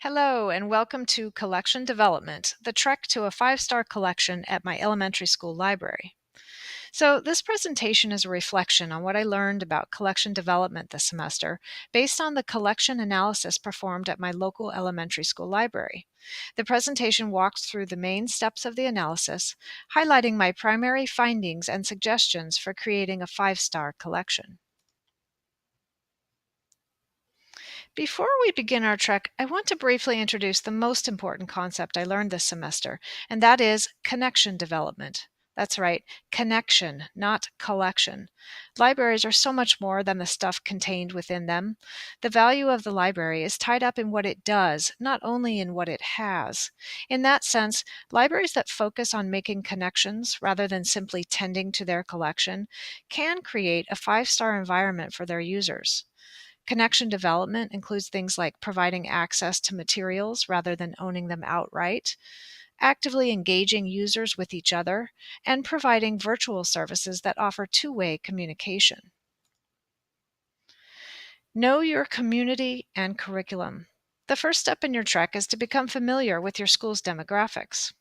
Hello, and welcome to Collection Development, the trek to a five-star collection at my elementary school library. So, this presentation is a reflection on what I learned about collection development this semester based on the collection analysis performed at my local elementary school library. The presentation walks through the main steps of the analysis, highlighting my primary findings and suggestions for creating a five-star collection. Before we begin our trek, I want to briefly introduce the most important concept I learned this semester, and that is connection development. That's right, connection, not collection. Libraries are so much more than the stuff contained within them. The value of the library is tied up in what it does, not only in what it has. In that sense, libraries that focus on making connections rather than simply tending to their collection can create a five-star environment for their users. Connection development includes things like providing access to materials rather than owning them outright, actively engaging users with each other, and providing virtual services that offer two-way communication. Know your community and curriculum. The first step in your trek is to become familiar with your school's demographics.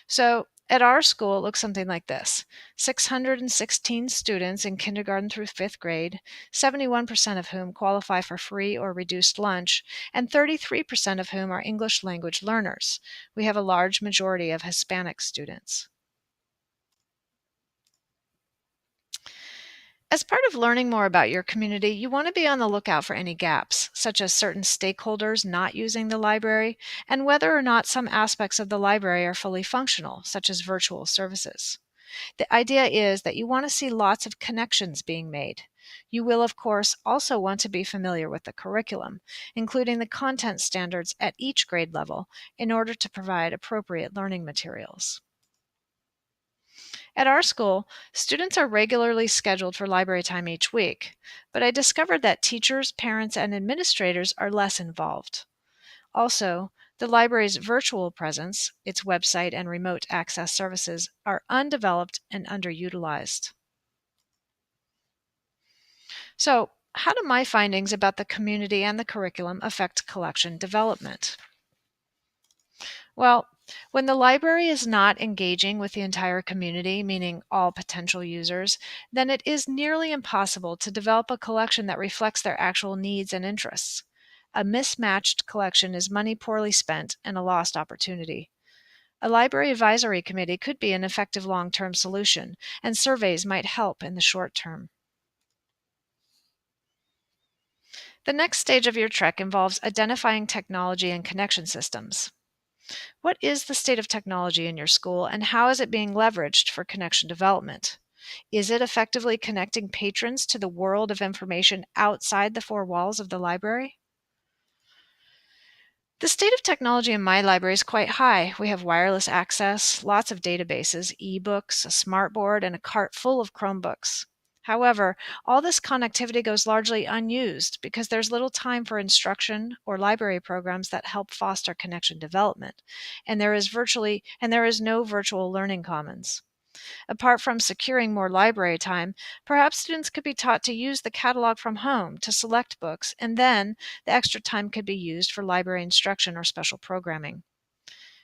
So, at our school, it looks something like this: 616 students in kindergarten through fifth grade, 71% of whom qualify for free or reduced lunch, and 33% of whom are English language learners. We have a large majority of Hispanic students. As part of learning more about your community, you want to be on the lookout for any gaps, such as certain stakeholders not using the library, and whether or not some aspects of the library are fully functional, such as virtual services. The idea is that you want to see lots of connections being made. You will, of course, also want to be familiar with the curriculum, including the content standards at each grade level, in order to provide appropriate learning materials. At our school, students are regularly scheduled for library time each week, but I discovered that teachers, parents, and administrators are less involved. Also, the library's virtual presence, its website and remote access services, are undeveloped and underutilized. So, how do my findings about the community and the curriculum affect collection development? Well, when the library is not engaging with the entire community, meaning all potential users, then it is nearly impossible to develop a collection that reflects their actual needs and interests. A mismatched collection is money poorly spent and a lost opportunity. A library advisory committee could be an effective long-term solution, and surveys might help in the short term. The next stage of your trek involves identifying technology and connection systems. What is the state of technology in your school, and how is it being leveraged for connection development? Is it effectively connecting patrons to the world of information outside the four walls of the library? The state of technology in my library is quite high. We have wireless access, lots of databases, ebooks, a smartboard, and a cart full of Chromebooks. However, all this connectivity goes largely unused because there's little time for instruction or library programs that help foster connection development, and there is no virtual learning commons. Apart from securing more library time, perhaps students could be taught to use the catalog from home to select books, and then the extra time could be used for library instruction or special programming.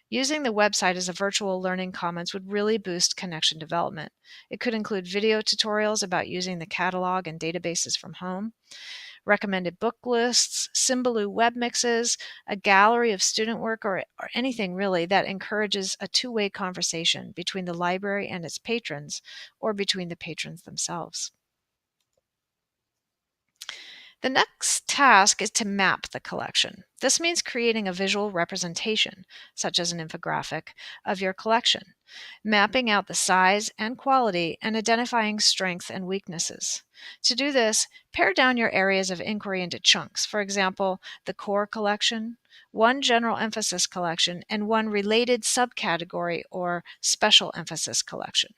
Using the website as a virtual learning commons would really boost connection development. It could include video tutorials about using the catalog and databases from home, recommended book lists, Symbaloo web mixes, a gallery of student work, or anything really that encourages a two-way conversation between the library and its patrons, or between the patrons themselves. The next task is to map the collection. This means creating a visual representation, such as an infographic, of your collection, mapping out the size and quality, and identifying strengths and weaknesses. To do this, pare down your areas of inquiry into chunks. For example, the core collection, one general emphasis collection, and one related subcategory or special emphasis collection.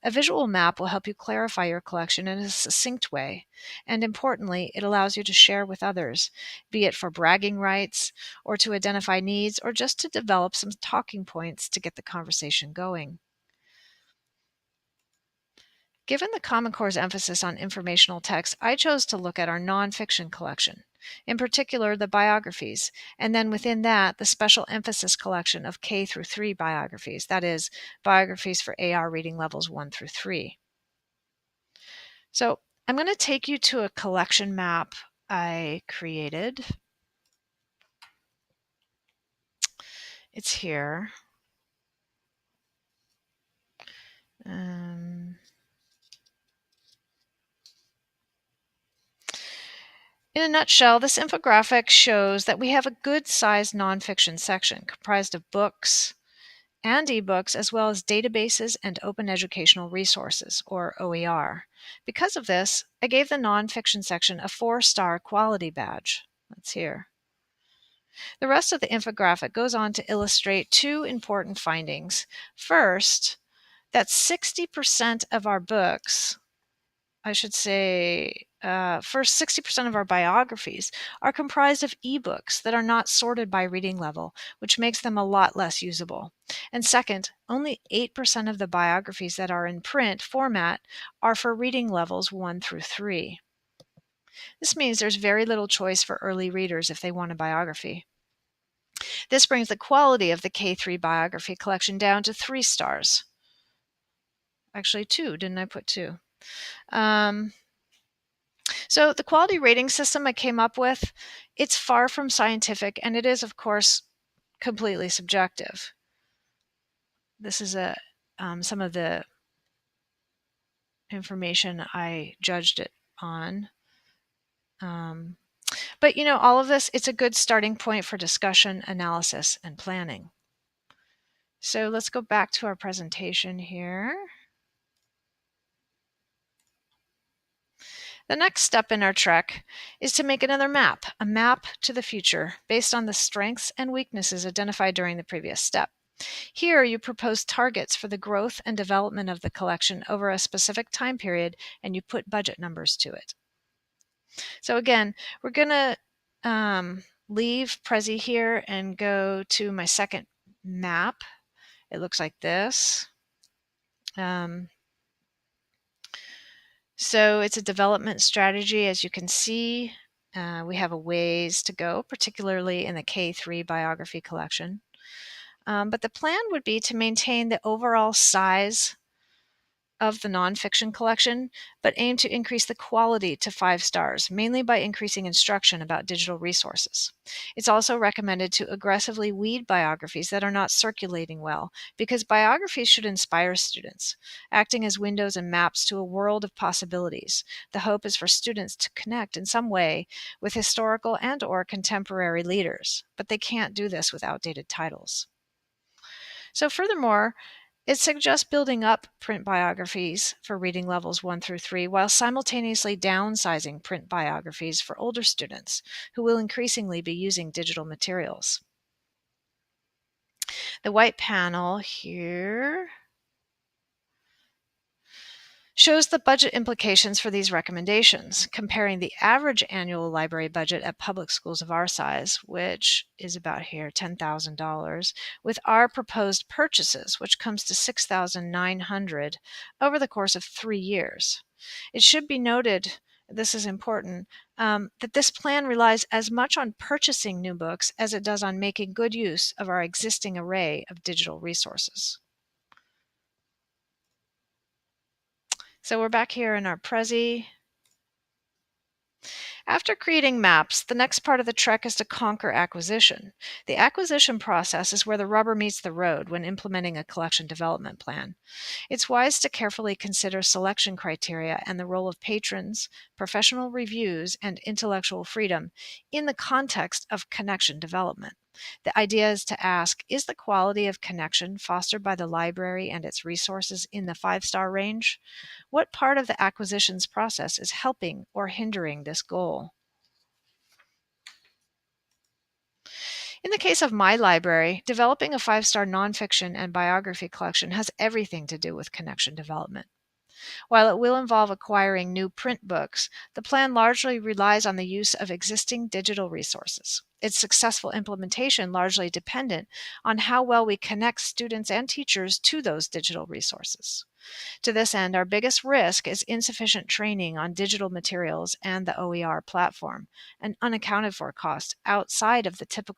A visual map will help you clarify your collection in a succinct way, and importantly, it allows you to share with others, be it for bragging rights, or to identify needs, or just to develop some talking points to get the conversation going. Given the Common Core's emphasis on informational text, I chose to look at our nonfiction collection. in particular the biographies, and then within that, the special emphasis collection of K through 3 biographies, that is, biographies for AR reading levels 1 through 3. So I'm going to take you to a collection map I created. It's here. In a nutshell, this infographic shows that we have a good-sized nonfiction section comprised of books and ebooks, as well as databases and open educational resources, or OER. Because of this, I gave the nonfiction section a 4-star quality badge. That's here. The rest of the infographic goes on to illustrate 2 important findings. First, that 60% of our books, I should say, first 60% of our biographies are comprised of ebooks that are not sorted by reading level, which makes them a lot less usable. And second, only 8% of the biographies that are in print format are for reading levels 1 through 3. This means there's very little choice for early readers if they want a biography. This brings the quality of the K3 biography collection down to 3 stars. Actually 2, didn't I put 2? So the quality rating system I came up with, it's far from scientific, and it is, of course, completely subjective. This is some of the information I judged it on. But all of this, it's a good starting point for discussion, analysis, and planning. So let's go back to our presentation here. The next step in our trek is to make another map, a map to the future, based on the strengths and weaknesses identified during the previous step. Here, you propose targets for the growth and development of the collection over a specific time period, and you put budget numbers to it. So again, we're going to leave Prezi here and go to my second map. It looks like this. So it's a development strategy. As you can see, we have a ways to go, particularly in the K3 biography collection. But the plan would be to maintain the overall size of the nonfiction collection, but aim to increase the quality to 5 stars, mainly by increasing instruction about digital resources. It's also recommended to aggressively weed biographies that are not circulating well, because biographies should inspire students, acting as windows and maps to a world of possibilities. The hope is for students to connect in some way with historical and/or contemporary leaders, but they can't do this with outdated titles. So furthermore, it suggests building up print biographies for reading levels 1 through 3 while simultaneously downsizing print biographies for older students who will increasingly be using digital materials. The white panel here shows the budget implications for these recommendations, comparing the average annual library budget at public schools of our size, which is about here, $10,000, with our proposed purchases, which comes to $6,900 over the course of 3 years. It should be noted, this is important, that this plan relies as much on purchasing new books as it does on making good use of our existing array of digital resources. So we're back here in our Prezi. After creating maps, the next part of the trek is to conquer acquisition. The acquisition process is where the rubber meets the road when implementing a collection development plan. It's wise to carefully consider selection criteria and the role of patrons, professional reviews, and intellectual freedom in the context of connection development. The idea is to ask, is the quality of connection fostered by the library and its resources in the 5-star range? What part of the acquisitions process is helping or hindering this goal? In the case of my library, developing a 5-star nonfiction and biography collection has everything to do with connection development. While it will involve acquiring new print books, the plan largely relies on the use of existing digital resources. Its successful implementation largely dependent on how well we connect students and teachers to those digital resources. To this end, our biggest risk is insufficient training on digital materials and the OER platform, an unaccounted for cost outside of the typical